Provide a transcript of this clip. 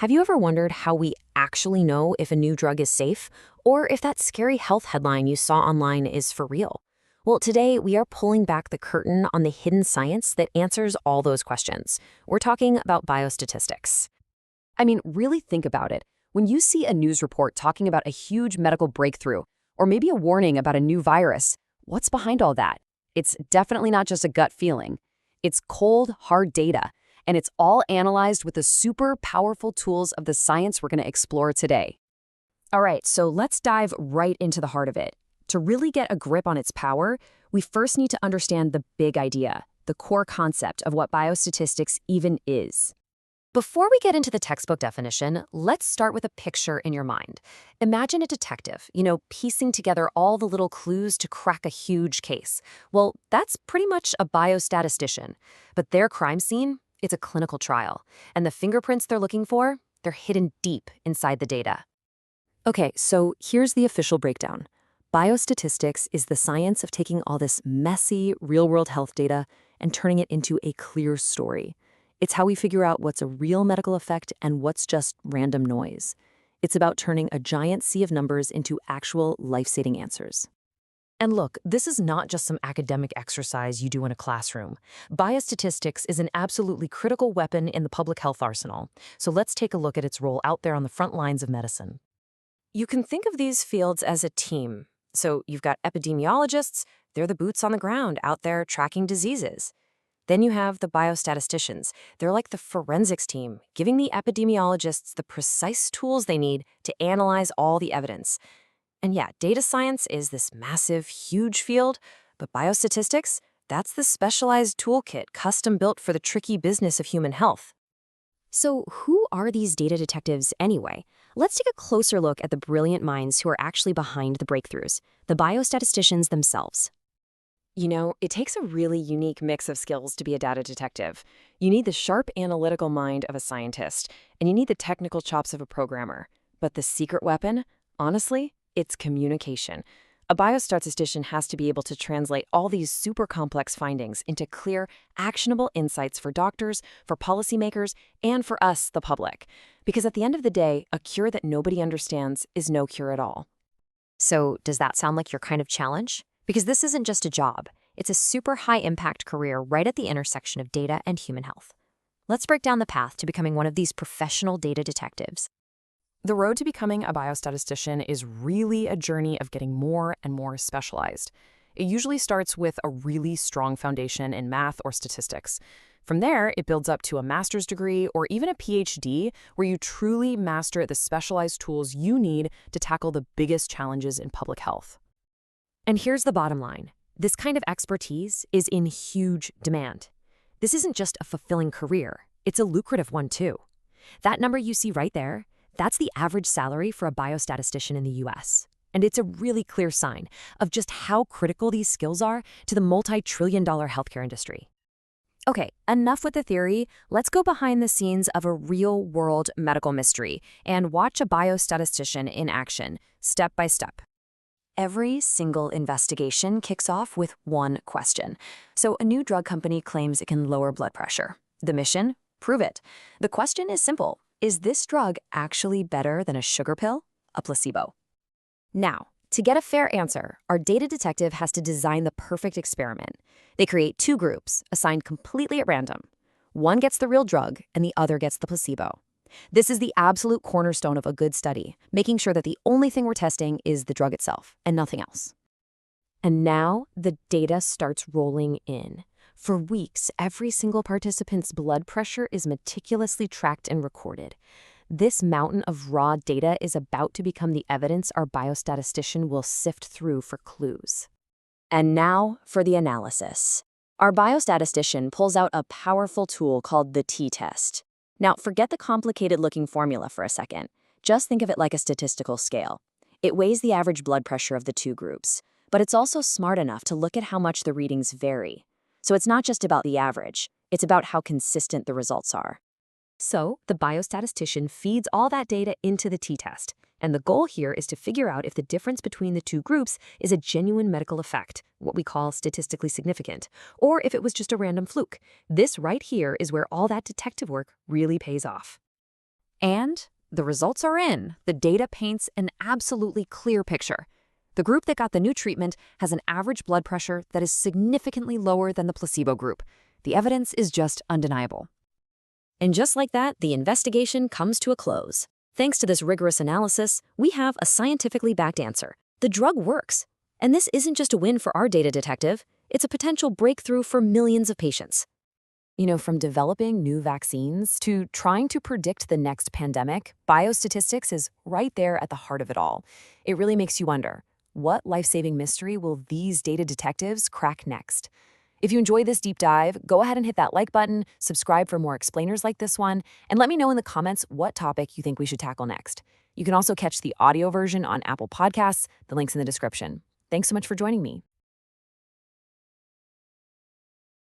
Have you ever wondered how we actually know if a new drug is safe, or if that scary health headline you saw online is for real? Well, today we are pulling back the curtain on the hidden science that answers all those questions. We're talking about biostatistics. I mean, really think about it. When you see a news report talking about a huge medical breakthrough, or maybe a warning about a new virus, what's behind all that? It's definitely not just a gut feeling. It's cold, hard data, and it's all analyzed with the super powerful tools of the science we're going to explore today. All right, so let's dive right into the heart of it. To really get a grip on its power, we first need to understand the big idea, the core concept of what biostatistics even is. Before we get into the textbook definition, let's start with a picture in your mind. Imagine a detective, piecing together all the little clues to crack a huge case. Well, that's pretty much a biostatistician. But their crime scene, it's a clinical trial. And the fingerprints they're looking for, they're hidden deep inside the data. Okay, so here's the official breakdown. Biostatistics is the science of taking all this messy, real-world health data and turning it into a clear story. It's how we figure out what's a real medical effect and what's just random noise. It's about turning a giant sea of numbers into actual life-saving answers. And look, this is not just some academic exercise you do in a classroom. Biostatistics is an absolutely critical weapon in the public health arsenal. So let's take a look at its role out there on the front lines of medicine. You can think of these fields as a team. So you've got epidemiologists, they're the boots on the ground out there tracking diseases. Then you have the biostatisticians. They're like the forensics team, giving the epidemiologists the precise tools they need to analyze all the evidence. And yeah, data science is this massive, huge field, but biostatistics, that's the specialized toolkit custom-built for the tricky business of human health. So who are these data detectives anyway? Let's take a closer look at the brilliant minds who are actually behind the breakthroughs, the biostatisticians themselves. It takes a really unique mix of skills to be a data detective. You need the sharp analytical mind of a scientist, and you need the technical chops of a programmer. But the secret weapon, honestly, it's communication. A biostatistician has to be able to translate all these super complex findings into clear, actionable insights for doctors, for policymakers, and for us, the public. Because at the end of the day, a cure that nobody understands is no cure at all. So does that sound like your kind of challenge? Because this isn't just a job. It's a super high-impact career right at the intersection of data and human health. Let's break down the path to becoming one of these professional data detectives. The road to becoming a biostatistician is really a journey of getting more and more specialized. It usually starts with a really strong foundation in math or statistics. From there, it builds up to a master's degree or even a PhD, where you truly master the specialized tools you need to tackle the biggest challenges in public health. And here's the bottom line. This kind of expertise is in huge demand. This isn't just a fulfilling career. It's a lucrative one, too. That number you see right there, that's the average salary for a biostatistician in the US. And it's a really clear sign of just how critical these skills are to the multi-trillion-dollar healthcare industry. Okay, enough with the theory. Let's go behind the scenes of a real-world medical mystery and watch a biostatistician in action, step by step. Every single investigation kicks off with one question. So a new drug company claims it can lower blood pressure. The mission? Prove it. The question is simple. Is this drug actually better than a sugar pill, a placebo? Now, to get a fair answer, our data detective has to design the perfect experiment. They create two groups, assigned completely at random. One gets the real drug, and the other gets the placebo. This is the absolute cornerstone of a good study, making sure that the only thing we're testing is the drug itself and nothing else. And now the data starts rolling in. For weeks, every single participant's blood pressure is meticulously tracked and recorded. This mountain of raw data is about to become the evidence our biostatistician will sift through for clues. And now for the analysis. Our biostatistician pulls out a powerful tool called the t-test. Now, forget the complicated-looking formula for a second. Just think of it like a statistical scale. It weighs the average blood pressure of the two groups, but it's also smart enough to look at how much the readings vary. So it's not just about the average, it's about how consistent the results are. So the biostatistician feeds all that data into the t-test, and the goal here is to figure out if the difference between the two groups is a genuine medical effect, what we call statistically significant, or if it was just a random fluke. This right here is where all that detective work really pays off. And the results are in. The data paints an absolutely clear picture. The group that got the new treatment has an average blood pressure that is significantly lower than the placebo group. The evidence is just undeniable. And just like that, the investigation comes to a close. Thanks to this rigorous analysis, we have a scientifically backed answer. The drug works. And this isn't just a win for our data detective, it's a potential breakthrough for millions of patients. From developing new vaccines to trying to predict the next pandemic, biostatistics is right there at the heart of it all. It really makes you wonder, what life-saving mystery will these data detectives crack next? If you enjoyed this deep dive, go ahead and hit that like button, subscribe for more explainers like this one, and let me know in the comments what topic you think we should tackle next. You can also catch the audio version on Apple Podcasts. The link's in the description. Thanks so much for joining me.